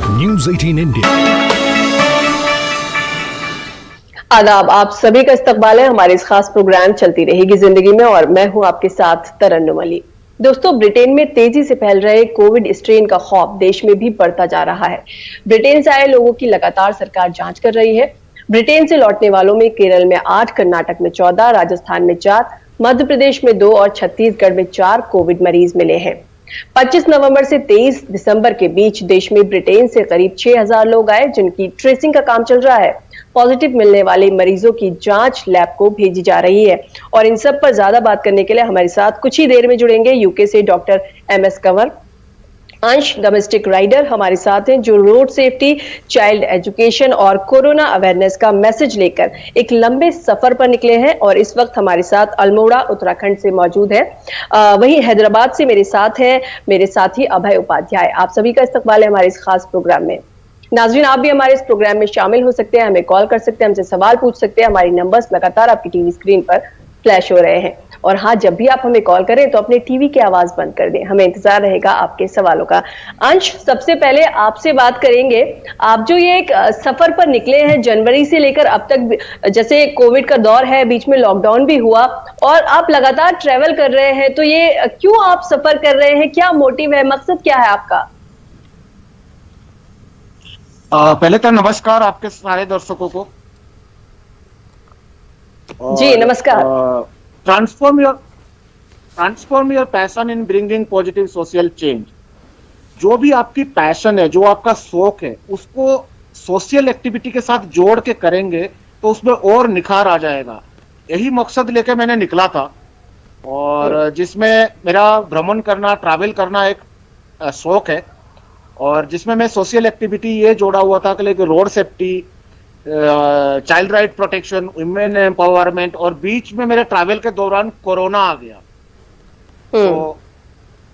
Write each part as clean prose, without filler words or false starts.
News 18 India. आदाब, आप सभी का इस्तकबाल है हमारे इस खास प्रोग्राम चलती रहेगी जिंदगी में और मैं हूं आपके साथ तरन्नुम अली। दोस्तों, ब्रिटेन में तेजी से फैल रहे कोविड स्ट्रेन का खौफ देश में भी बढ़ता जा रहा है। ब्रिटेन से आए लोगों की लगातार सरकार जांच कर रही है। ब्रिटेन से लौटने वालों में केरल में 8, कर्नाटक में 14, राजस्थान में 4, मध्य प्रदेश में 2 और छत्तीसगढ़ में 4 कोविड मरीज मिले हैं। 25 नवंबर से 23 दिसंबर के बीच देश में ब्रिटेन से करीब 6000 लोग आए, जिनकी ट्रेसिंग का काम चल रहा है। पॉजिटिव मिलने वाले मरीजों की जांच लैब को भेजी जा रही है और इन सब पर ज्यादा बात करने के लिए हमारे साथ कुछ ही देर में जुड़ेंगे यूके से डॉक्टर MS कंवर। अंश डोमेस्टिक राइडर हमारे साथ हैं, जो रोड सेफ्टी, चाइल्ड एजुकेशन और कोरोना अवेयरनेस का मैसेज लेकर एक लंबे सफर पर निकले हैं और इस वक्त हमारे साथ अल्मोड़ा उत्तराखंड से मौजूद है। वहीं हैदराबाद से मेरे साथ हैं मेरे साथी अभय उपाध्याय। आप सभी का इस्तकबाल है हमारे इस खास प्रोग्राम में। नाज़रीन, आप भी हमारे इस प्रोग्राम में शामिल हो सकते हैं, हमें कॉल कर सकते हैं, हमसे सवाल पूछ सकते हैं। हमारी नंबर्स लगातार आपकी टीवी स्क्रीन पर फ्लैश हो रहे हैं। और हाँ, जब भी आप हमें कॉल करें तो अपने टीवी की आवाज बंद कर दें, हमें इंतजार रहेगा आपके सवालों का। अंश, सबसे पहले आपसे बात करेंगे। आप जो ये एक सफर पर निकले हैं जनवरी से लेकर अब तक, जैसे कोविड का दौर है, बीच में लॉकडाउन भी हुआ और आप लगातार ट्रेवल कर रहे हैं, तो ये क्यों आप सफर कर रहे हैं? क्या मोटिव है, मकसद क्या है आपका? पहले तो नमस्कार आपके सारे दर्शकों को। जी नमस्कार। Transform your passion in bringing positive social change. जो भी आपकी पैशन है, जो आपका शौक है, उसको सोशल एक्टिविटी के साथ जोड़ के करेंगे तो उसमें और निखार आ जाएगा। यही मकसद लेके मैंने निकला था और जिसमें मेरा भ्रमण करना, ट्रैवल करना एक शौक है और जिसमें मैं सोशल एक्टिविटी ये जोड़ा हुआ था कि road safety, child right protection, women empowerment, और बीच में मेरे ट्रैवल के दौरान कोरोना आ गया। तो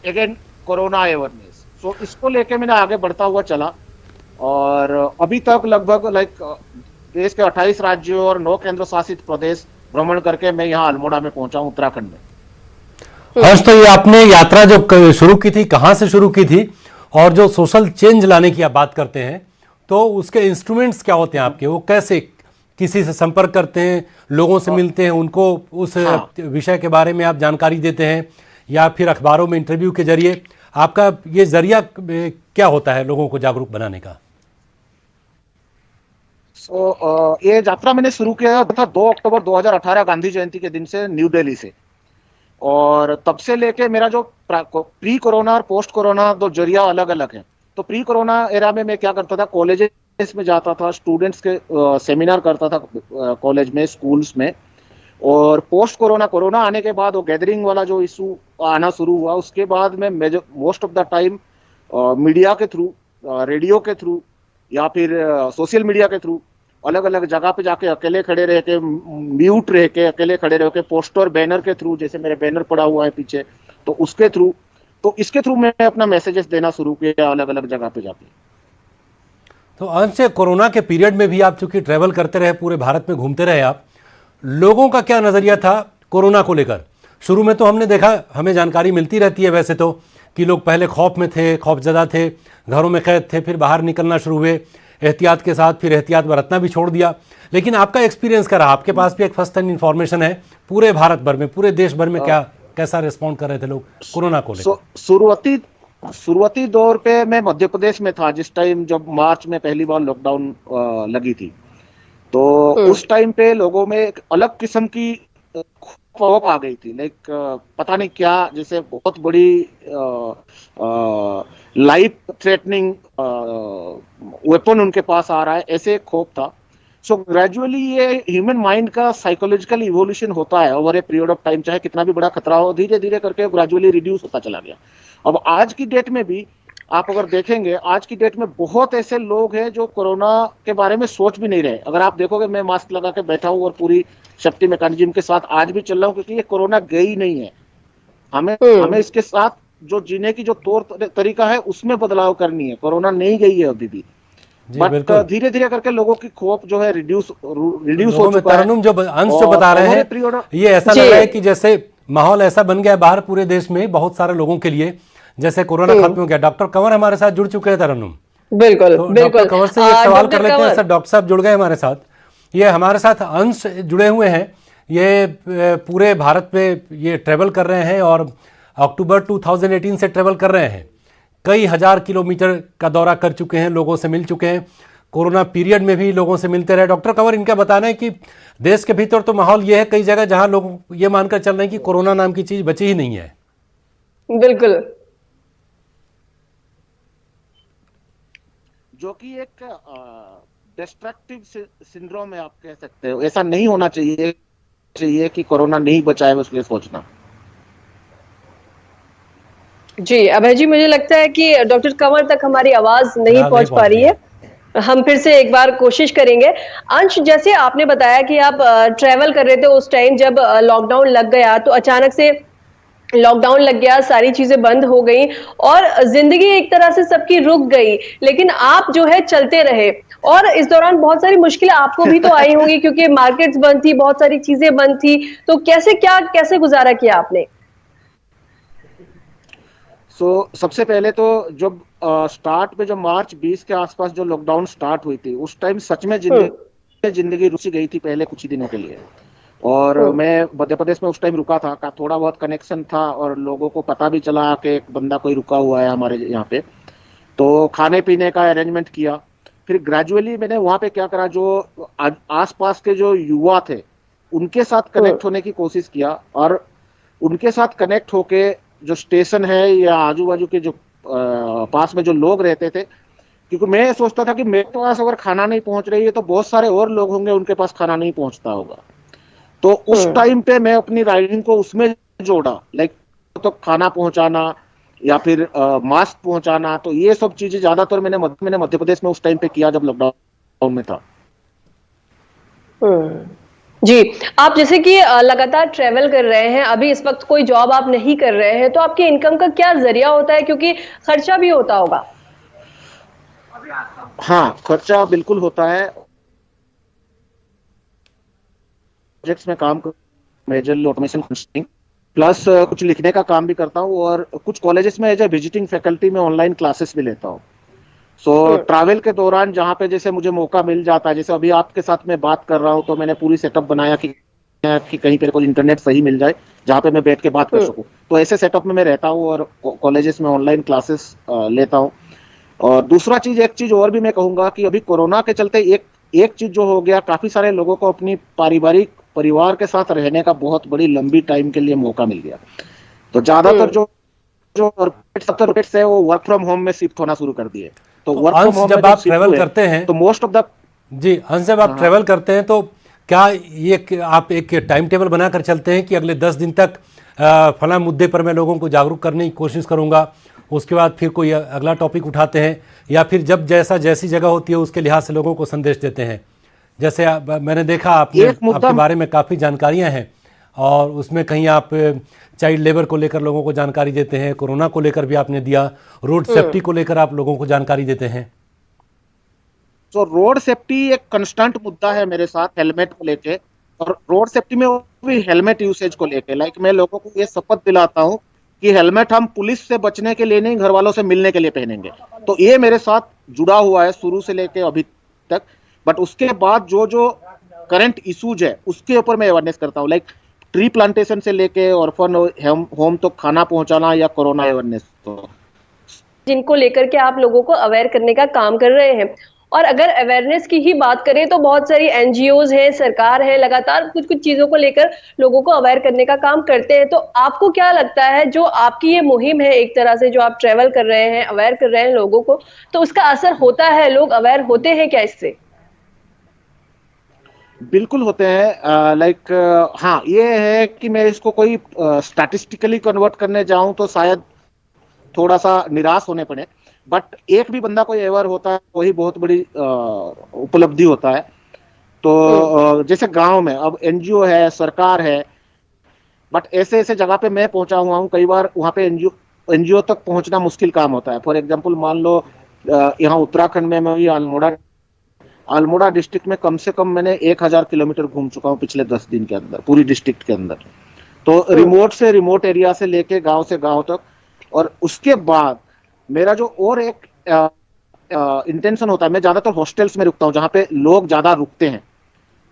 अगेन कोरोना अवेयरनेस, सो इसको लेके मैंने आगे बढ़ता हुआ चला और अभी तक लगभग देश के 28 राज्यों और 9 केंद्र शासित प्रदेश भ्रमण करके मैं यहाँ अल्मोड़ा में पहुंचा हूँ, उत्तराखंड में। हर्ष, तो ये आपने यात्रा जो शुरू की थी, कहाँ से शुरू की थी? और जो सोशल चेंज लाने की आप बात करते हैं तो उसके इंस्ट्रूमेंट्स क्या होते हैं आपके? वो कैसे किसी से संपर्क करते हैं, लोगों से मिलते हैं, उनको उस विषय के बारे में आप जानकारी देते हैं, या फिर अखबारों में इंटरव्यू के जरिए? आपका ये जरिया क्या होता है लोगों को जागरूक बनाने का? ये यात्रा मैंने शुरू किया था 2 अक्टूबर 2018 गांधी जयंती के दिन से, न्यू दिल्ली से। और तब से लेके मेरा जो प्री कोरोना और पोस्ट कोरोना दो जरिया अलग अलग है। तो प्री कोरोना एरा में मैं क्या करता था, कॉलेजेस में जाता था, स्टूडेंट्स के सेमिनार करता था कॉलेज में, स्कूल्स में। और पोस्ट कोरोना, कोरोना आने के बाद वो गैदरिंग वाला जो इशू आना शुरू हुआ, उसके बाद में most of the time media के थ्रू, रेडियो के थ्रू या फिर सोशल मीडिया के थ्रू अलग अलग जगह पे जाके अकेले खड़े रह के, म्यूट रह के, अकेले खड़े रह के, पोस्टर बैनर के थ्रू, जैसे मेरे बैनर पड़ा हुआ है पीछे, तो उसके थ्रू, तो इसके थ्रू मैं अपना मैसेजेस देना शुरू किया अलग अलग जगह पे जाके। तो अंश, कोरोना के पीरियड में भी आप चूंकि ट्रैवल करते रहे, पूरे भारत में घूमते रहे, आप लोगों का क्या नज़रिया था कोरोना को लेकर? शुरू में तो हमने देखा, हमें जानकारी मिलती रहती है वैसे तो, कि लोग पहले खौफ में थे, खौफजदा थे, घरों में कैद थे, फिर बाहर निकलना शुरू हुए एहतियात के साथ, फिर एहतियात बरतना भी छोड़ दिया। लेकिन आपका एक्सपीरियंस क्या रहा? आपके पास भी एक फर्स्ट हैंड इन्फॉर्मेशन है, पूरे भारत भर में, पूरे देश भर में कैसा रिस्पॉन्ड कर रहे थे लोग कोरोना को लेकर? शुरुआती दौर पे मैं मध्य प्रदेश में था, जिस टाइम जब मार्च में पहली बार लॉकडाउन लगी थी। तो उस टाइम पे लोगों में एक अलग किस्म की खौफ आ गई थी, पता नहीं क्या, जैसे बहुत बड़ी लाइफ थ्रेटनिंग वेपन उनके पास आ रहा है, ऐसे खौफ था। सो ग्रेजुअली ये ह्यूमन माइंड का साइकोलॉजिकल इवोल्यूशन होता है over a period of time, चाहे कितना भी बड़ा खतरा हो, धीरे धीरे करके ग्रेजुअली रिड्यूस होता चला गया। अब आज की डेट में भी आप अगर देखेंगे, आज की डेट में बहुत ऐसे लोग हैं जो कोरोना के बारे में सोच भी नहीं रहे। अगर आप देखोगे, मैं मास्क लगा के बैठा हूँ और पूरी सेफ्टी मैकेनिज्म के साथ आज भी चल रहा हूँ, क्योंकि ये कोरोना गई नहीं है। हमें इसके साथ जो जीने की जो तौर तरीका है उसमें बदलाव करनी है। कोरोना नहीं गई है अभी भी, बट धीरे धीरे करके लोगों की खौफ जो है रिड्यूस हो चुका है। तरन्नुम, जो अंश जो बता रहे हैं, ये ऐसा लग रहा है कि जैसे माहौल ऐसा बन गया बाहर पूरे देश में बहुत सारे लोगों के लिए, जैसे कोरोना खत्म हो गया। डॉक्टर कंवर हमारे साथ जुड़ चुके हैं। तरन्नुम, बिल्कुल तो बिल्कुल। डॉक्टर कंवर से एक सवाल डॉक्टर कर लेते हैं कंवर, सर। डॉक्टर साहब जुड़ गए हमारे साथ। ये हमारे साथ अंश जुड़े हुए हैं। ये पूरे भारत में ये ट्रेवल कर रहे हैं और अक्टूबर 2018 से ट्रेवल कर रहे हैं। कई हजार किलोमीटर का दौरा कर चुके हैं, लोगों से मिल चुके हैं। कोरोना पीरियड में भी लोगों से मिलते रहे। डॉक्टर कंवर, इनका बताना है कि देश के भीतर तो माहौल ये है, कई जगह जहां लोग ये मानकर चल रहे हैं कि कोरोना नाम की चीज बची ही नहीं है। बिल्कुल जो कि एक डिस्ट्रक्टिव सिंड्रोम है, आप कह सकते हो। ऐसा नहीं होना चाहिए कि कोरोना नहीं बचाए, उसके सोचना। जी। अभय जी, मुझे लगता है कि डॉक्टर कंवर तक हमारी आवाज नहीं पहुंच पा रही है। हम फिर से एक बार कोशिश करेंगे। अंश, जैसे आपने बताया कि आप ट्रेवल कर रहे थे उस टाइम जब लॉकडाउन लग गया, तो अचानक से लॉकडाउन लग गया, सारी चीजें बंद हो गई और जिंदगी एक तरह से सबकी रुक गई, लेकिन आप जो है चलते रहे। और इस दौरान बहुत सारी मुश्किलें आपको भी तो आई होंगी, क्योंकि मार्केट्स बंद थी, बहुत सारी चीजें बंद थी। तो कैसे गुजारा किया आपने? सबसे पहले तो जब स्टार्ट में, जब मार्च 20 के आसपास जो लॉकडाउन स्टार्ट हुई थी, उस टाइम सच में जिंदगी रुक गई थी पहले कुछ ही दिनों के लिए। और मैं मध्य प्रदेश में उस टाइम रुका था, थोड़ा बहुत कनेक्शन था और लोगों को पता भी चला कि एक बंदा कोई रुका हुआ है हमारे यहाँ पे। तो खाने पीने का अरेंजमेंट किया। फिर ग्रेजुअली मैंने वहां पे क्या करा, जो आसपास के जो युवा थे उनके साथ कनेक्ट होने की कोशिश किया। और उनके साथ कनेक्ट होके जो स्टेशन है या आजू बाजू के जो पास में जो लोग रहते थे, क्योंकि मैं सोचता था कि मेरे पास अगर खाना नहीं पहुंच रही है तो बहुत सारे और लोग होंगे उनके पास खाना नहीं पहुंचता होगा। तो उस टाइम पे मैं अपनी राइडिंग को उसमें जोड़ा, लाइक तो खाना पहुंचाना या फिर मास्क पहुंचाना। तो ये सब चीजें ज्यादातर मैंने मध्य प्रदेश में उस टाइम पे किया जब लॉकडाउन में था। जी। आप जैसे कि लगातार ट्रेवल कर रहे हैं, अभी इस वक्त कोई जॉब आप नहीं कर रहे हैं, तो आपकी इनकम का क्या जरिया होता है? क्योंकि खर्चा भी होता होगा। हाँ, खर्चा बिल्कुल होता है। प्रोजेक्ट्स में काम कर, मेजर ऑटोमेशन प्लस कुछ लिखने का काम भी करता हूँ और कुछ कॉलेजेस में एज ए विजिटिंग फैकल्टी में ऑनलाइन क्लासेस भी लेता हूँ। ट्रैवल के दौरान जहाँ पे जैसे मुझे मौका मिल जाता है, जैसे अभी आपके साथ मैं बात कर रहा हूँ, तो मैंने पूरी सेटअप बनाया कि कहीं पे कोई इंटरनेट सही मिल जाए जहाँ पे मैं बैठ के बात कर सकूँ। तो ऐसे सेटअप में मैं रहता हूँ और कॉलेजेस में ऑनलाइन क्लासेस लेता हूँ। और दूसरा चीज, एक चीज और भी मैं कहूंगा कि अभी कोरोना के चलते एक चीज जो हो गया, काफी सारे लोगों को अपनी परिवार के साथ रहने का बहुत बड़ी लंबी टाइम के लिए मौका मिल गया। तो ज्यादातर जो कॉर्पोरेट्स है वो वर्क फ्रॉम होम में शिफ्ट होना शुरू कर दिए। तो वर्क फ्रॉम होम जब आप ट्रेवल करते हैं तो मोस्ट ऑफ द जी अंश, जब आप ट्रेवल करते हैं तो क्या ये आप एक टाइम टेबल बनाकर चलते हैं कि अगले 10 दिन तक फला मुद्दे पर मैं लोगों को जागरूक करने की कोशिश करूंगा, उसके बाद फिर कोई अगला टॉपिक उठाते हैं, या फिर जब जैसी जगह होती है उसके लिहाज से लोगों को संदेश देते हैं? जैसे मैंने देखा आपके बारे में काफ़ी जानकारियां हैं और उसमें कहीं आप चाइल्ड लेबर को लेकर लोगों को जानकारी देते हैं, कोरोना को लेकर भी आपने दिया, रोड सेफ्टी को लेकर आप लोगों को जानकारी देते हैं। तो रोड सेफ्टी एक कंस्टेंट मुद्दा है मेरे साथ, हेलमेट को लेके। और रोड सेफ्टी में भी हेलमेट यूसेज को लेके, लाइक मैं लोगों को ये शपथ दिलाता हूँ कि हेलमेट हम पुलिस से बचने के लिए नहीं, घर वालों से मिलने के लिए पहनेंगे। तो ये मेरे साथ जुड़ा हुआ है शुरू से लेके अभी तक। बट उसके बाद जो करंट इश्यूज है उसके ऊपर मैं अवेयरनेस करता हूँ, लाइक ट्री प्लांटेशन से लेके ऑर्फन होम तो खाना पहुंचाना या कोरोना अवेयरनेस, तो जिनको लेकर के आप लोगों को अवेयर करने का काम कर रहे हैं। और अगर अवेयरनेस की ही बात करें तो बहुत सारी एनजीओज हैं, सरकार है, लगातार कुछ कुछ चीजों को लेकर लोगों को अवेयर करने का काम करते हैं। तो आपको क्या लगता है, जो आपकी ये मुहिम है एक तरह से, जो आप ट्रेवल कर रहे हैं, अवेयर कर रहे हैं लोगों को, तो उसका असर होता है? लोग अवेयर होते हैं क्या इससे? बिल्कुल होते हैं। लाइक हाँ, ये है कि मैं इसको कोई स्टैटिस्टिकली कन्वर्ट करने जाऊं तो शायद थोड़ा सा निराश होने पड़े। बट एक भी बंदा कोई अवेयर होता है वही बहुत बड़ी उपलब्धि होता है। तो जैसे गांव में अब एनजीओ है, सरकार है, बट ऐसे ऐसे जगह पे मैं पहुंचा हुआ हूँ, कई बार वहां पे एनजीओ तक पहुंचना मुश्किल काम होता है। फॉर एग्जांपल मान लो यहाँ उत्तराखंड में मैं अल्मोड़ा डिस्ट्रिक्ट में कम से कम मैंने 1000 किलोमीटर घूम चुका हूँ पिछले 10 दिन के अंदर, पूरी डिस्ट्रिक्ट के अंदर। तो रिमोट से रिमोट एरिया से लेके गांव से गांव तक। और उसके बाद मेरा जो और एक इंटेंशन होता है, मैं ज्यादातर हॉस्टल्स में रुकता हूँ जहाँ पे लोग ज्यादा रुकते हैं।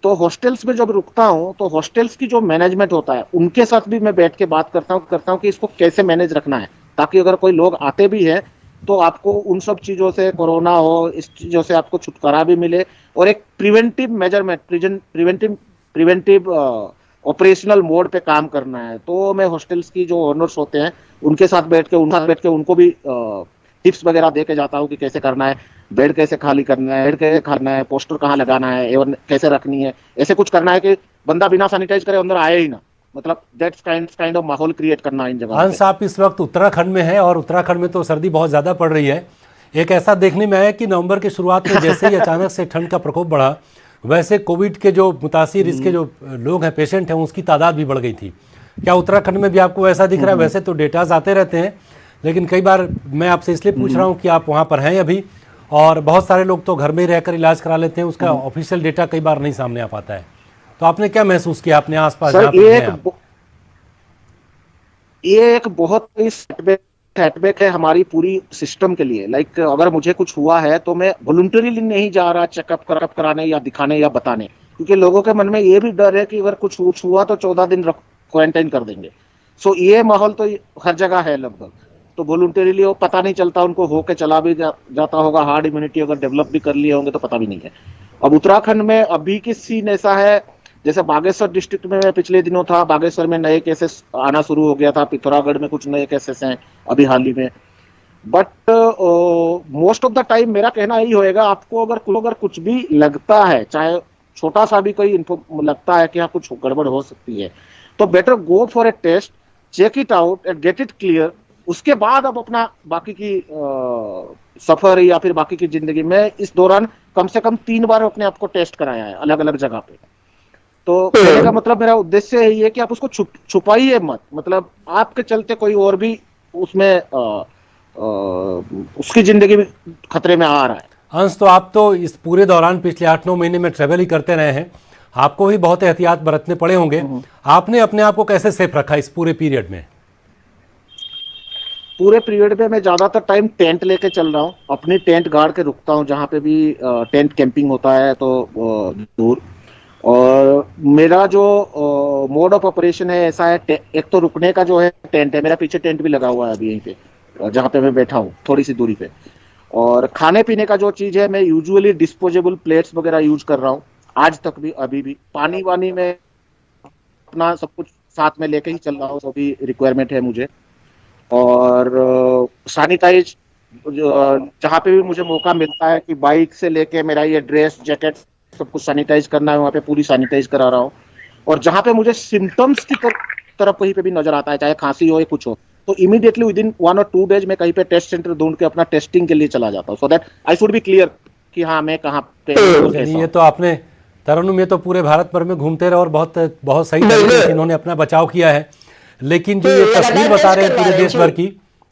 तो हॉस्टल्स में जब रुकता हूँ तो हॉस्टल्स की जो मैनेजमेंट होता है उनके साथ भी मैं बैठ के बात करता हूँ कि इसको कैसे मैनेज रखना है, ताकि अगर कोई लोग आते भी हैं तो आपको उन सब चीजों से, कोरोना हो, इस चीजों से आपको छुटकारा भी मिले, और एक preventive measurement, preventive operational mode पे काम करना है। तो मैं हॉस्टल्स की जो ओनर्स होते हैं उनके साथ बैठ के उनको भी टिप्स वगैरह दे के जाता हूँ कि कैसे करना है, बेड कैसे खाली करना है, बेड कैसे खाना है, पोस्टर कहाँ लगाना है, एवं कैसे रखनी है, ऐसे कुछ करना है कि बंदा बिना सैनिटाइज करे अंदर आए ही ना, मतलब दैट्स काइंड ऑफ माहौल क्रिएट करना इन जगह। हंस, आप इस वक्त उत्तराखंड में हैं और उत्तराखंड में तो सर्दी बहुत ज़्यादा पड़ रही है। एक ऐसा देखने में आया कि नवंबर के शुरुआत में जैसे ही अचानक से ठंड का प्रकोप बढ़ा, वैसे कोविड के जो मुतासिर इसके जो लोग हैं, पेशेंट हैं, उसकी तादाद भी बढ़ गई थी। क्या उत्तराखंड में भी आपको ऐसा दिख रहा है? वैसे तो डेटाज आते रहते हैं, लेकिन कई बार मैं आपसे इसलिए पूछ रहा हूँ कि आप वहाँ पर हैं अभी, और बहुत सारे लोग तो घर में ही रहकर इलाज करा लेते हैं, उसका ऑफिशियल डेटा कई बार नहीं सामने आ पाता है। तो आपने क्या महसूस किया अपने आसपास? ये एक बहुत ही सेटबैक है हमारी पूरी सिस्टम के लिए। लाइक अगर मुझे कुछ हुआ है तो मैं वॉलंटरीली नहीं जा रहा चेकअप कराने या दिखाने या बताने, क्योंकि लोगों के मन में ये भी डर है कि अगर कुछ हुआ तो 14 दिन क्वारंटाइन कर देंगे। सो ये माहौल तो हर जगह है लगभग। तो वॉलंटरीली वो पता नहीं चलता, उनको होके चला भी जाता होगा, हार्ड इम्यूनिटी अगर डेवलप भी कर लिए होंगे तो पता भी नहीं है। अब उत्तराखंड में अभी की सीन ऐसा है, जैसे बागेश्वर डिस्ट्रिक्ट में मैं पिछले दिनों था, बागेश्वर में नए केसेस आना शुरू हो गया था, पिथौरागढ़ में कुछ नए केसेस हैं अभी हाल ही में। But most of the time मेरा कहना यही होएगा, आपको अगर कुछ भी लगता है, चाहे छोटा सा भी कोई इन्फो लगता है कि हाँ कुछ गड़बड़ हो सकती है, तो better go for a test, check it out and get it clear. उसके बाद अब अपना बाकी की सफर या फिर बाकी की जिंदगी में, इस दौरान कम से कम 3 बार अपने आप को टेस्ट कराया है अलग अलग जगह पे। तो कहने का मतलब, मेरा उद्देश्य यही है कि आप उसको छुपाइए मत, मतलब आपके चलते कोई और भी उसमें उसकी जिंदगी भी खतरे में आ रहा है। अंश, तो आप तो इस पूरे दौरान पिछले 8-9 महीने में ट्रेवल ही करते रहे हैं, आपको भी बहुत एहतियात बरतने पड़े होंगे। आपने अपने आप को कैसे सेफ रखा इस पूरे पीरियड में? पूरे पीरियड में मैं ज्यादातर टाइम टेंट लेके चल रहा हूँ, अपनी टेंट गाड़ के रुकता हूँ जहाँ पे भी टेंट कैंपिंग होता है तो दूर। और मेरा जो मोड ऑफ ऑपरेशन है ऐसा है, एक तो रुकने का जो है टेंट है, मेरा पीछे टेंट भी लगा हुआ है अभी यहीं पे जहाँ पे मैं बैठा हूँ थोड़ी सी दूरी पे। और खाने पीने का जो चीज है, मैं यूजुअली डिस्पोजेबल प्लेट्स वगैरह यूज कर रहा हूँ आज तक भी, अभी भी। पानी वानी में अपना सब कुछ साथ में लेके ही चल रहा हूँ, जो भी रिक्वायरमेंट है मुझे। और सैनिटाइज जहाँ पे भी मुझे मौका मिलता है कि बाइक से लेके मेरा ये ड्रेस, जैकेट सब कुछ सैनिटाइज करना है, वहाँ पे पूरी सैनिटाइज करा रहा हूँ। और जहाँ पे मुझे सिम्टम्स की तरफ कहीं पे भी नजर आता है, चाहे खांसी हो या कुछ हो, तो इमीडिएटली विदिन 1 और 2 डेज में कहीं पे टेस्ट सेंटर ढूंढ के अपना टेस्टिंग के लिए चला जाता हूँ, so that I should be clear कि हाँ मैं कहाँ पे। ये तो आपने तरन्नुम, ये तो पूरे भारत भर में घूमते रहे और बहुत बहुत सही तरीके से इन्होंने अपना बचाव किया है। लेकिन जो ये तस्वीर बता रहे हैं पूरे देश भर की,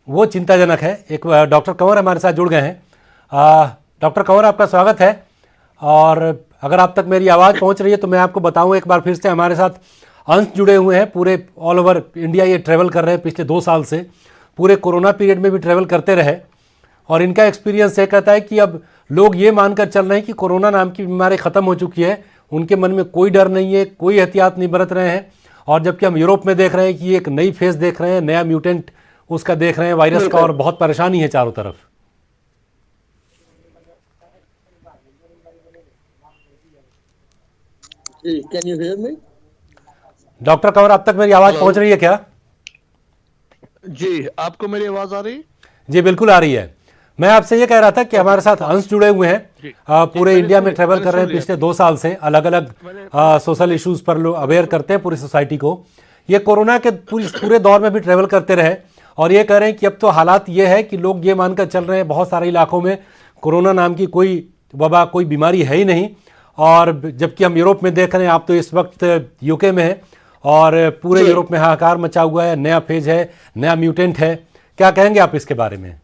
वो चिंताजनक है। एक डॉक्टर कंवर हमारे साथ जुड़ गए हैं। डॉक्टर कंवर, आपका स्वागत है। और अगर आप तक मेरी आवाज़ पहुंच रही है तो मैं आपको बताऊं एक बार फिर से, हमारे साथ अंश जुड़े हुए हैं, पूरे ऑल ओवर इंडिया ये ट्रैवल कर रहे हैं पिछले 2 साल से, पूरे कोरोना पीरियड में भी ट्रैवल करते रहे। और इनका एक्सपीरियंस ये कहता है कि अब लोग ये मानकर चल रहे हैं कि कोरोना नाम की बीमारी ख़त्म हो चुकी है, उनके मन में कोई डर नहीं है, कोई एहतियात नहीं बरत रहे हैं। और जबकि हम यूरोप में देख रहे हैं कि एक नई फेज देख रहे हैं, नया म्यूटेंट उसका देख रहे हैं वायरस का, और बहुत परेशानी है चारों तरफ। Can you hear me? Doctor Kanwar, अब तक मेरी आवाज पहुंच रही है क्या? जी, आपको मेरी आवाज आ रही है? जी बिल्कुल आ रही है। मैं आपसे ये कह रहा था कि हमारे साथ अंश जुड़े हुए हैं, पूरे इंडिया में ट्रैवल कर रहे हैं पिछले 2 साल से, अलग अलग सोशल इश्यूज पर लोग अवेयर करते हैं पूरी सोसाइटी को। ये कोरोना के पूरे दौर में भी ट्रैवल करते रहे और ये कह रहे हैं कि अब तो हालात ये है कि लोग ये मानकर चल रहे हैं बहुत सारे इलाकों में कोरोना नाम की कोई वबा, कोई बीमारी है ही नहीं। और जबकि हम यूरोप में देख रहे हैं, आप तो इस वक्त यूके में हैं और पूरे यूरोप में हाहाकार मचा हुआ है, नया फेज है, नया म्यूटेंट है। क्या कहेंगे आप इसके बारे में?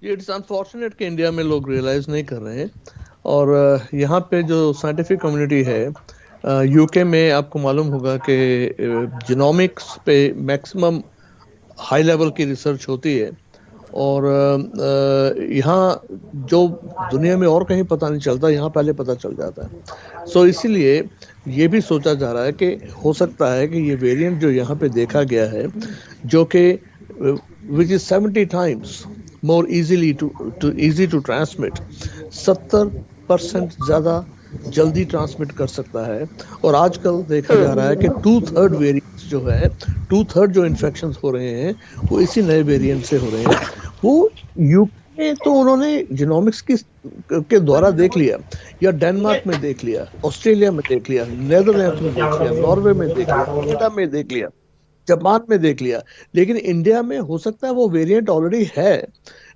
इट्स अनफॉर्चुनेट कि इंडिया में लोग रियलाइज नहीं कर रहे हैं। और यहाँ पे जो साइंटिफिक कम्युनिटी है, यूके में आपको मालूम होगा कि जीनोमिक्स पे मैक्सिमम हाई लेवल की रिसर्च होती है और यहाँ जो दुनिया में और कहीं पता नहीं चलता, यहाँ पहले पता चल जाता है। सो इसीलिए ये भी सोचा जा रहा है कि हो सकता है कि ये वेरिएंट जो यहाँ पे देखा गया है, जो कि which is 70 times more easily to transmit, 70% ज्यादा जल्दी ट्रांसमिट कर सकता है। और आजकल देखा जा रहा है कि 2/3 वेरिएंट्स जो है, 2/3 जो इन्फेक्शन हो रहे हैं वो इसी नए वेरिएंट से हो रहे हैं। वो यूके तो उन्होंने जीनोमिक्स के द्वारा देख लिया, या डेनमार्क में देख लिया, ऑस्ट्रेलिया में देख लिया, नेदरलैंड्स में देख लिया, नॉर्वे में देख लिया, कनाडा में देख लिया, जापान में देख लिया। लेकिन इंडिया में हो सकता है वो वेरिएंट ऑलरेडी है,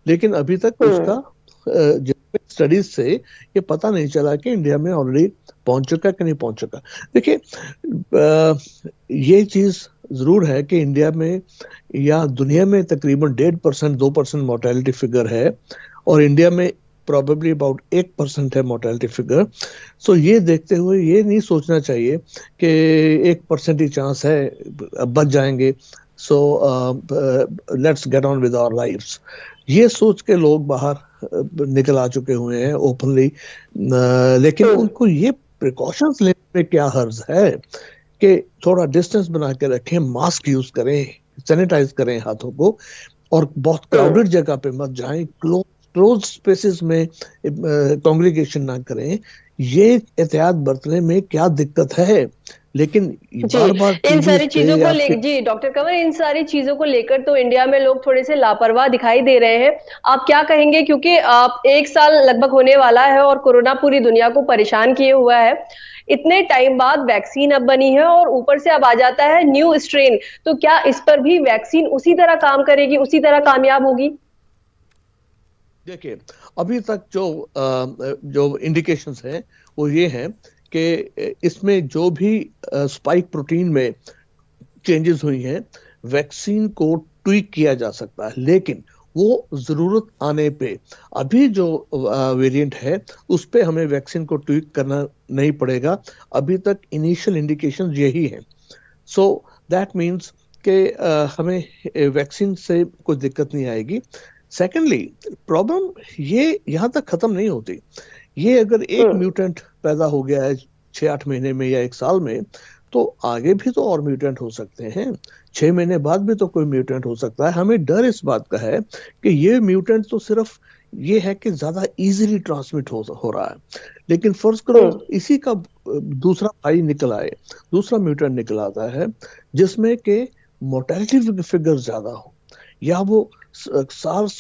लेकिन अभी तक उसका स्टडीज से ये पता नहीं चला कि इंडिया में ऑलरेडी पहुंच चुका कि नहीं पहुंच चुका। देखिए, ये चीज जरूर है कि इंडिया में या दुनिया में तकरीबन 1.5% 2% मोर्टेलिटी फिगर है, और इंडिया में प्रोबेबली अबाउट 1% है मोर्टेलिटी फिगर। सो ये देखते हुए ये नहीं सोचना चाहिए कि 1% ही चांस है, बच जाएंगे, so let's get on with our lives. ये सोच के लोग बाहर निकल आ चुके हुए हैं ओपनली, लेकिन उनको ये प्रिकॉशंस लेने में क्या हर्ज है कि थोड़ा डिस्टेंस बना के रखें, मास्क यूज करें, सैनिटाइज करें हाथों को, और बहुत क्राउडेड जगह पे मत जाएं, क्लोज स्पेसेस में कांग्रीगेशन ना करें। ये एहतियात बरतने में क्या दिक्कत है? लेकिन बार-बार इन सारी चीजों को लेकर, जी डॉक्टर कंवर, इन सारी चीजों को लेकर तो इंडिया में लोग थोड़े से लापरवाह दिखाई दे रहे हैं। आप क्या कहेंगे, क्योंकि आप 1 साल लगभग होने वाला है और कोरोना पूरी दुनिया को परेशान किए हुआ है। इतने टाइम बाद वैक्सीन अब बनी है और ऊपर से अब आ जाता है न्यू स्ट्रेन, तो क्या इस पर भी वैक्सीन उसी तरह काम करेगी, उसी तरह कामयाब होगी? देखिए, अभी तक जो इंडिकेशंस हैं वो ये हैं कि इसमें जो भी स्पाइक प्रोटीन में चेंजेस हुई हैं, वैक्सीन को ट्वीक किया जा सकता है, लेकिन वो जरूरत आने पे, अभी जो वेरिएंट है उस पे हमें वैक्सीन को ट्वीक करना नहीं पड़ेगा। अभी तक इनिशियल इंडिकेशन यही हैं। सो दैट मीन्स कि हमें वैक्सीन से कोई दिक्कत नहीं आएगी। सेकेंडली, प्रॉब्लम ये यहाँ तक खत्म नहीं होती। ये अगर एक म्यूटेंट पैदा हो गया है 6-8 महीने में या 1 साल में, तो आगे भी तो और म्यूटेंट हो सकते हैं, 6 महीने बाद भी तो कोई म्यूटेंट हो सकता है। हमें डर इस बात का है कि ये म्यूटेंट तो सिर्फ ये है कि ज्यादा इजीली ट्रांसमिट हो रहा है, लेकिन फर्ज करो इसी का दूसरा भाई निकल आए, दूसरा म्यूटेंट निकल आता है जिसमें के मोर्टेलिटी फिगर ज्यादा हो, या वो सार्स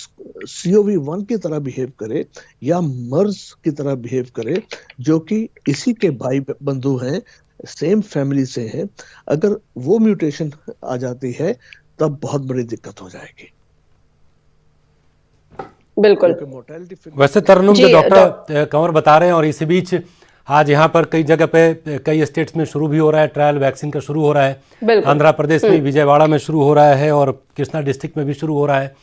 CoV-1 की तरह बिहेव करे या मर्स की तरह बिहेव करे, जो कि इसी के भाई बंधु हैं, सेम फैमिली से हैं। अगर वो म्यूटेशन आ जाती है तब बहुत बड़ी दिक्कत हो जाएगी। बिल्कुल। वैसे तरन्नुम, जो डॉक्टर कंवर बता रहे हैं, और इसी बीच आज यहाँ पर कई जगह पे, कई स्टेट्स में शुरू भी हो रहा है ट्रायल वैक्सीन का, शुरू हो रहा है आंध्र प्रदेश में, विजयवाड़ा में शुरू हो रहा है, और कृष्णा डिस्ट्रिक्ट में भी शुरू हो रहा है।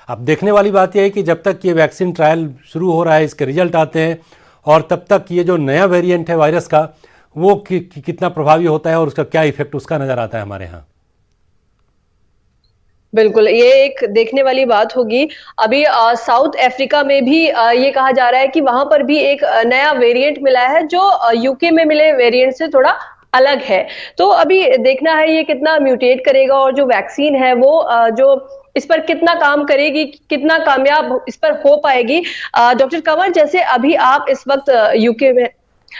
अब देखने वाली बात यह है कि जब तक ये वैक्सीन ट्रायल शुरू हो रहा है, इसके रिजल्ट आते हैं, और तब तक ये जो नया वेरिएंट है वायरस का, वो कितना प्रभावी होता है और उसका क्या इफेक्ट उसका नजर आता है हमारे यहाँ। बिल्कुल, ये एक देखने वाली बात होगी। अभी साउथ अफ्रीका में भी ये कहा जा रहा है कि वहां पर भी एक नया वेरिएंट मिला है जो यूके में मिले वेरिएंट से थोड़ा अलग है। तो अभी देखना है ये कितना म्यूटेट करेगा, और जो वैक्सीन है वो जो इस पर कितना काम करेगी, कितना कामयाब इस पर हो पाएगी। डॉक्टर कंवर, जैसे अभी आप इस वक्त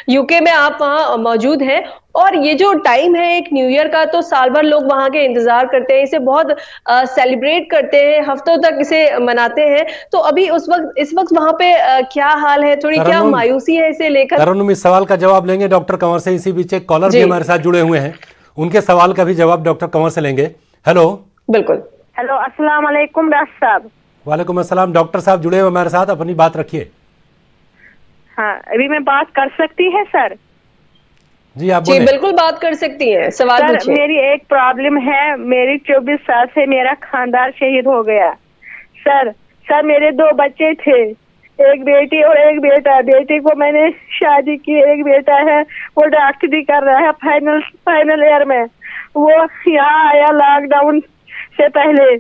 यूके में आप वहां मौजूद हैं, और ये जो टाइम है एक न्यू ईयर का, तो साल भर लोग वहां के इंतजार करते हैं, इसे बहुत सेलिब्रेट करते हैं, हफ्तों तक इसे मनाते हैं। तो अभी इस वक्त वहां पे क्या हाल है, थोड़ी क्या मायूसी है इसे लेकर? तरन्नुम, इस सवाल का जवाब लेंगे डॉक्टर कंवर से। इसी बीच एक कॉलर भी हमारे साथ जुड़े हुए हैं, उनके सवाल का भी जवाब डॉक्टर कंवर से लेंगे। हेलो। बिल्कुल। हेलो, अस्सलाम वालेकुम डॉक्टर साहब। वालेकुम अस्सलाम। डॉक्टर साहब जुड़े हुए हमारे साथ, अपनी बात रखिए। हाँ, अभी मैं बात कर सकती है सर? जी आप जी बिल्कुल बात कर सकती हैं, सवाल पूछिए। मेरी एक प्रॉब्लम है, मेरी 24 साल से मेरा खानदान शहीद हो गया। सर मेरे 2 बच्चे थे, एक बेटी और एक बेटा। बेटी को मैंने शादी की, एक बेटा है वो डॉक्टरी कर रहा है फाइनल ईयर में। वो यहाँ आया लॉकडाउन से पहले।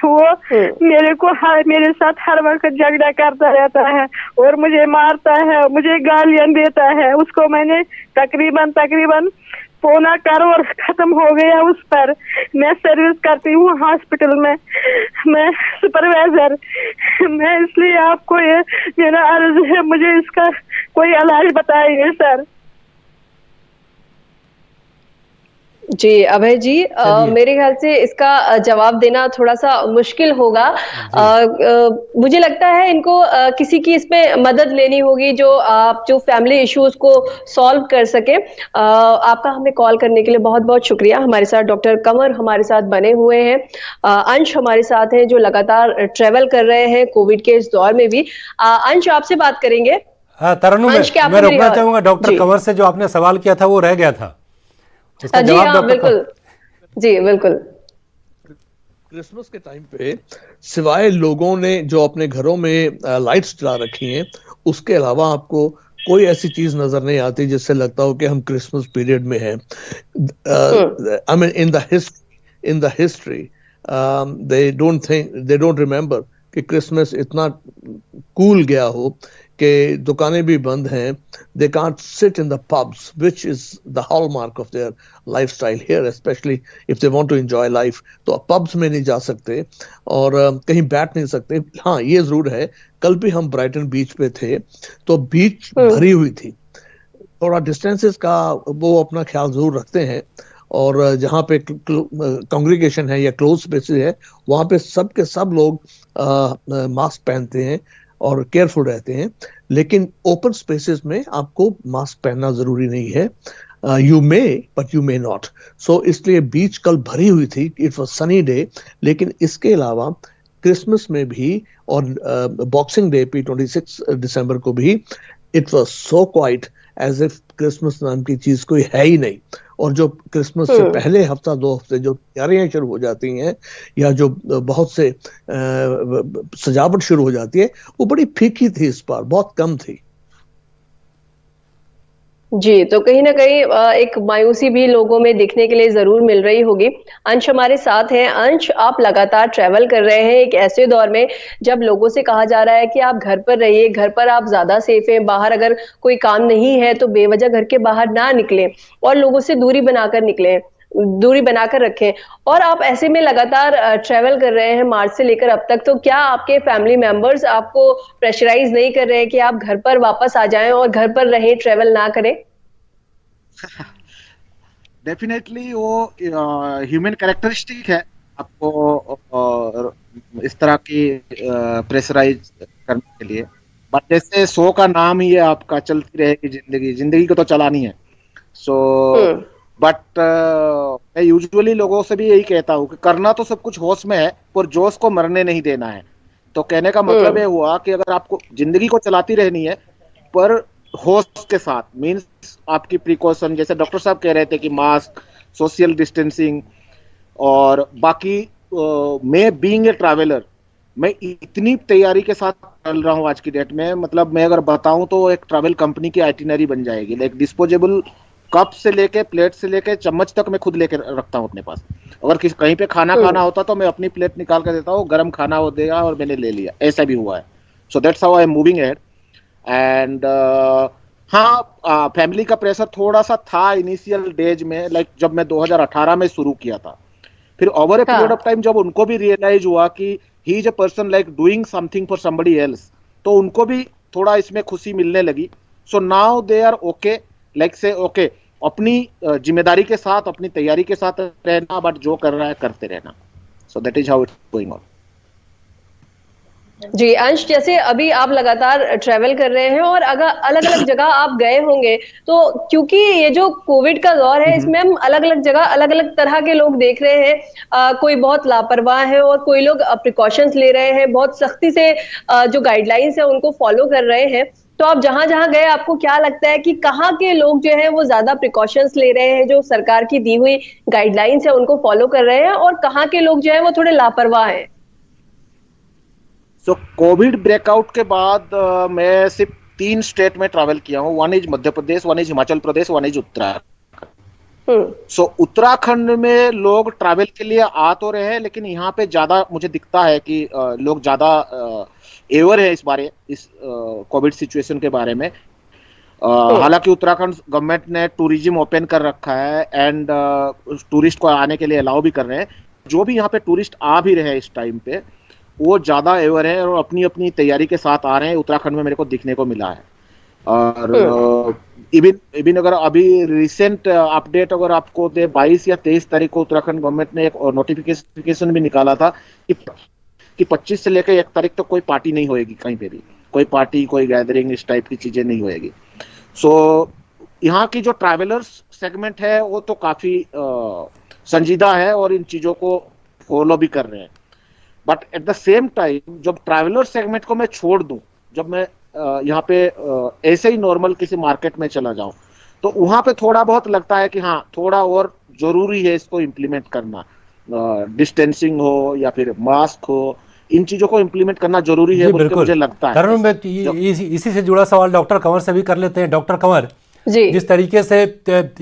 मेरे को मेरे साथ हर वक्त झगड़ा करता रहता है और मुझे मारता है, मुझे गालियां देता है। उसको मैंने तकरीबन 1.25 करोड़ खत्म हो गया उस पर। मैं सर्विस करती हूँ हॉस्पिटल में, मैं सुपरवाइजर। मैं इसलिए आपको ये मेरा अर्ज है, मुझे इसका कोई इलाज बताइए सर। जी अभय जी, मेरे ख्याल से इसका जवाब देना थोड़ा सा मुश्किल होगा। मुझे लगता है इनको किसी की इसमें मदद लेनी होगी जो फैमिली इश्यूज को सॉल्व कर सके। आपका हमें कॉल करने के लिए बहुत बहुत शुक्रिया। हमारे साथ डॉक्टर कंवर हमारे साथ बने हुए हैं, अंश हमारे साथ हैं जो लगातार ट्रेवल कर रहे हैं कोविड के इस दौर में भी। अंश आपसे बात करेंगे। हाँ तरन्नुम, मैं रोकना चाहूंगा डॉक्टर कंवर से, जो आपने सवाल किया था वो रह गया था, इसका जी जवाब हाँ डॉक्टर बिल्कुल, जी बिल्कुल। क्रिसमस के टाइम पे सिवाय लोगों ने जो अपने घरों में लाइट्स जला रखी हैं, उसके अलावा आपको कोई ऐसी चीज नजर नहीं आती जिससे लगता हो कि हम क्रिसमस पीरियड में हैं। I mean in the history they don't remember कि क्रिसमस इतना कूल गया हो कि दुकानें भी बंद हैं। They can't sit in the pubs which is the hallmark of their lifestyle here, especially if they want to enjoy life. तो पब्स में नहीं जा सकते और कहीं बैठ नहीं सकते। हाँ ये जरूर है, कल भी हम ब्राइटन बीच पे थे तो बीच भरी हुई थी। थोड़ा डिस्टेंसेस का वो अपना ख्याल जरूर रखते हैं, और जहाँ पे कांग्रीगेशन है या क्लोज स्पेसेस है वहाँ पे सब के सब लोग मास्क पहनते हैं और केयरफुल रहते हैं। लेकिन ओपन स्पेसेस में आपको मास्क पहनना जरूरी नहीं है। You may but you may not. So इसलिए बीच कल भरी हुई थी, इट वाज सनी डे। लेकिन इसके अलावा क्रिसमस में भी और बॉक्सिंग डे पे 26 दिसंबर को भी it was so quiet as if Christmas नाम की चीज कोई है ही नहीं। और जो क्रिसमस से पहले हफ्ता 2 हफ्ते जो तैयारियां शुरू हो जाती हैं या जो बहुत से सजावट शुरू हो जाती है, वो बड़ी फीकी थी, इस बार बहुत कम थी। जी, तो कहीं ना कहीं एक मायूसी भी लोगों में दिखने के लिए जरूर मिल रही होगी। अंश हमारे साथ हैं। अंश, आप लगातार ट्रैवल कर रहे हैं एक ऐसे दौर में जब लोगों से कहा जा रहा है कि आप घर पर रहिए, घर पर आप ज्यादा सेफ हैं, बाहर अगर कोई काम नहीं है तो बेवजह घर के बाहर ना निकलें और लोगों से दूरी बनाकर रखें। और आप ऐसे में लगातार ट्रैवल कर रहे हैं मार्च से लेकर अब तक। तो क्या आपके फैमिली मेंबर्स आपको प्रेशराइज नहीं कर रहे हैं कि आप घर पर वापस आ जाएं और घर पर रहें, ट्रैवल ना करें? डेफिनेटली वो ह्यूमन कैरेक्टरिस्टिक है आपको इस तरह की प्रेशराइज करने के लिए। बट जैसे शो का नाम ही है आपका, चलती रहेगी जिंदगी को तो चलानी है। सो बट मैं यूजुअली लोगों से भी यही कहता हूँ कि करना तो सब कुछ होश में है, पर जोश को मरने नहीं देना है। तो कहने का मतलब ये हुआ कि अगर आपको जिंदगी को चलाती रहनी है पर होश के साथ, मींस आपकी प्रिकॉशन, जैसे डॉक्टर साहब कह रहे थे कि मास्क, सोशल डिस्टेंसिंग और बाकी मैं बीइंग ए ट्रैवलर, मैं इतनी तैयारी के साथ चल रहा हूँ आज की डेट में। मतलब मैं अगर बताऊं तो एक ट्रैवल कंपनी की आइटिनरी बन जाएगी। लाइक डिस्पोजेबल कप से लेके प्लेट से लेके चम्मच तक मैं खुद लेके रखता हूँ अपने पास। अगर कहीं पे खाना खाना होता तो मैं अपनी प्लेट निकाल कर देता हूँ, गर्म खाना हो देगा और मैंने ले लिया। ऐसा भी हुआ है। So that's how I am moving ahead. And हाँ, फैमिली का प्रेशर थोड़ा सा था इनिशियल डेज में, लाइक जब मैं 2018 में शुरू किया था। फिर over a period of time जब उनको भी रियलाइज हुआ कि he is a person like doing something for somebody else, तो उनको भी थोड़ा इसमें खुशी मिलने लगी। So now they are okay, like say okay, अपनी जिम्मेदारी के साथ, अपनी तैयारी के साथ रहना, बट जो कर रहा है करते रहना। So that is how it's going on. जी अंश, जैसे अभी आप लगातार ट्रैवल कर रहे हैं और अगर अलग अलग जगह आप गए होंगे, तो क्योंकि ये जो कोविड का दौर है इसमें हम अलग अलग जगह अलग अलग तरह के लोग देख रहे हैं। कोई बहुत लापरवाह है और कोई लोग प्रिकॉशंस ले रहे हैं, बहुत सख्ती से जो गाइडलाइंस है उनको फॉलो कर रहे हैं। तो आप जहां जहां गए, आपको क्या लगता है कि कहाँ के लोग जो है वो ज्यादा प्रिकॉशंस ले रहे हैं, जो सरकार की दी हुई गाइडलाइंस है उनको फॉलो कर रहे हैं, और कहाँ के लोग जो है वो थोड़े लापरवाह हैं? सो कोविड ब्रेकआउट के बाद मैं सिर्फ 3 स्टेट में ट्रैवल किया हूँ। One is Madhya Pradesh, one is Himachal Pradesh, one is Uttarakhand. So Uttarakhand में लोग ट्रैवल के लिए आ तो रहे हैं, लेकिन यहाँ पे ज्यादा मुझे दिखता है कि लोग ज्यादा अवेयर है इस कोविड सिचुएशन के बारे में। हालांकि उत्तराखंड गवर्नमेंट ने टूरिज्म ओपन कर रखा है एंड टूरिस्ट को आने के लिए अलाउ भी कर रहे हैं। जो भी यहाँ पे टूरिस्ट आ भी रहे हैं इस टाइम पे, वो ज्यादा अवेयर है और अपनी अपनी तैयारी के साथ आ रहे हैं। उत्तराखंड में मेरे को दिखने को मिला है। और इवन अगर अभी रिसेंट अपडेट अगर आपको दे, 22 या 23 तारीख को उत्तराखंड गवर्नमेंट ने एक नोटिफिकेशन भी निकाला था कि 25 से लेकर 1 तारीख तक कोई पार्टी नहीं होएगी, कहीं पे भी कोई पार्टी, कोई गैदरिंग, इस टाइप की चीजें नहीं होएगी। सो यहाँ की जो ट्रैवलर्स सेगमेंट है वो तो काफी संजीदा है और इन चीजों को फॉलो भी कर रहे हैं। But at the same time जब ट्रैवलर सेगमेंट को मैं छोड़ दूं, जब मैं यहाँ पे ऐसे ही नॉर्मल किसी मार्केट में चला जाऊं, तो वहां पे थोड़ा बहुत लगता है कि हाँ, थोड़ा और जरूरी है इसको इम्प्लीमेंट करना। डिस्टेंसिंग हो या फिर मास्क हो, इन चीजों को इम्प्लीमेंट करना जरूरी है, मुझे लगता है। इसी से जुड़ा सवाल डॉक्टर कंवर से भी कर लेते हैं। डॉक्टर कंवर जी, जिस तरीके से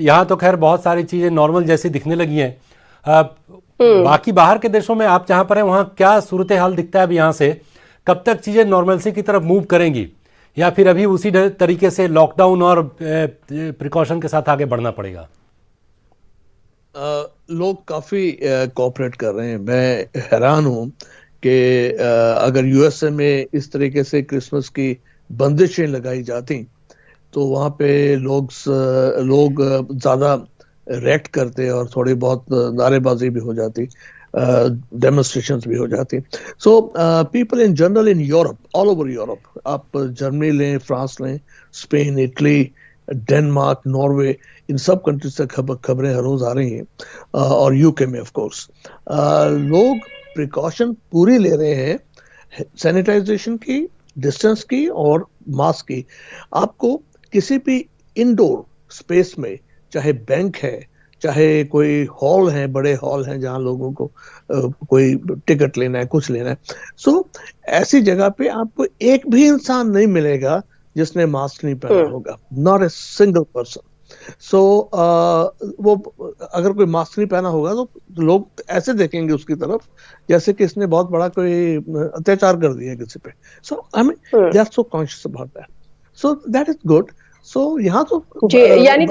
यहाँ तो खैर बहुत सारी चीजें नॉर्मल जैसी दिखने लगी हैं, बाकी बाहर के देशों में आप जहाँ पर हैं वहाँ क्या सूरत हाल दिखता है अब यहाँ से? कब तक चीजें नॉर्मलसी की तरफ मूव करेंगी, या फिर अभी उसी तरीके से लॉकडाउन और प्रिकॉशन के साथ आगे बढ़ना पड़ेगा? लोग काफी कोऑपरेट कर रहे हैं। मैं हैरान हूँ कि अगर यूएसए में इस तरीके से क्रिसमस की बंदिशें लगाई जाती तो वहाँ पे लोग ज्यादा रिएक्ट करते और थोड़ी बहुत नारेबाजी भी हो जाती, डेमोन्स्ट्रेशंस भी हो जाती। So people in general in Europe, all over Europe, आप जर्मनी लें, फ्रांस लें, स्पेन, इटली, डेनमार्क, नॉर्वे, इन सब कंट्रीज से खबरें हर रोज आ रही हैं, और यूके में ऑफ कोर्स लोग प्रिकॉशन पूरी ले रहे हैं, सैनिटाइजेशन की, डिस्टेंस की और मास्क की। आपको किसी भी इंडोर स्पेस में, चाहे बैंक है, चाहे कोई हॉल है, बड़े हॉल हैं जहां लोगों को कोई टिकट लेना है, कुछ लेना है, सो ऐसी जगह पे आपको एक भी इंसान नहीं मिलेगा जिसने मास्क नहीं पहना होगा, नॉट ए सिंगल पर्सन। सो वो अगर कोई मास्क नहीं पहना होगा तो लोग ऐसे देखेंगे उसकी तरफ जैसे कि इसने बहुत बड़ा कोई अत्याचार कर दिया किसी पे। So I mean they are so conscious about that, so that is good. So यहाँ तो जी, यानी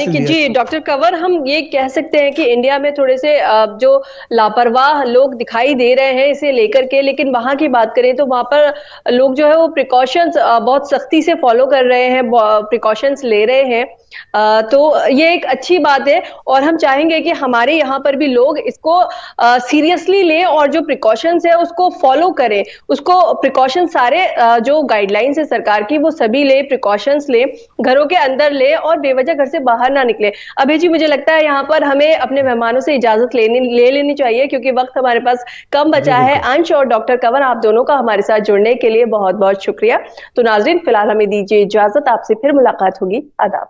कि जी डॉक्टर कंवर, हम ये कह सकते हैं कि इंडिया में थोड़े से जो लापरवाह लोग दिखाई दे रहे हैं इसे लेकर के, लेकिन वहां की बात करें तो वहां पर लोग जो है वो प्रिकॉशंस बहुत सख्ती से फॉलो कर रहे हैं, प्रिकॉशंस ले रहे हैं। तो ये एक अच्छी बात है और हम चाहेंगे कि हमारे यहाँ पर भी लोग इसको सीरियसली लें और जो प्रिकॉशंस है उसको फॉलो करें, उसको प्रिकॉशन सारे जो गाइडलाइंस है सरकार की वो सभी ले, प्रिकॉशंस ले, घरों के अंदर ले और बेवजह घर से बाहर ना निकले। अभी जी मुझे लगता है यहाँ पर हमें अपने मेहमानों से इजाजत ले लेनी चाहिए क्योंकि वक्त हमारे पास कम बचा है। अंश और डॉक्टर कंवर, आप दोनों का हमारे साथ जुड़ने के लिए बहुत बहुत शुक्रिया। तो नाज़रीन, फिलहाल हमें दीजिए इजाजत, आपसे फिर मुलाकात होगी। आदाब।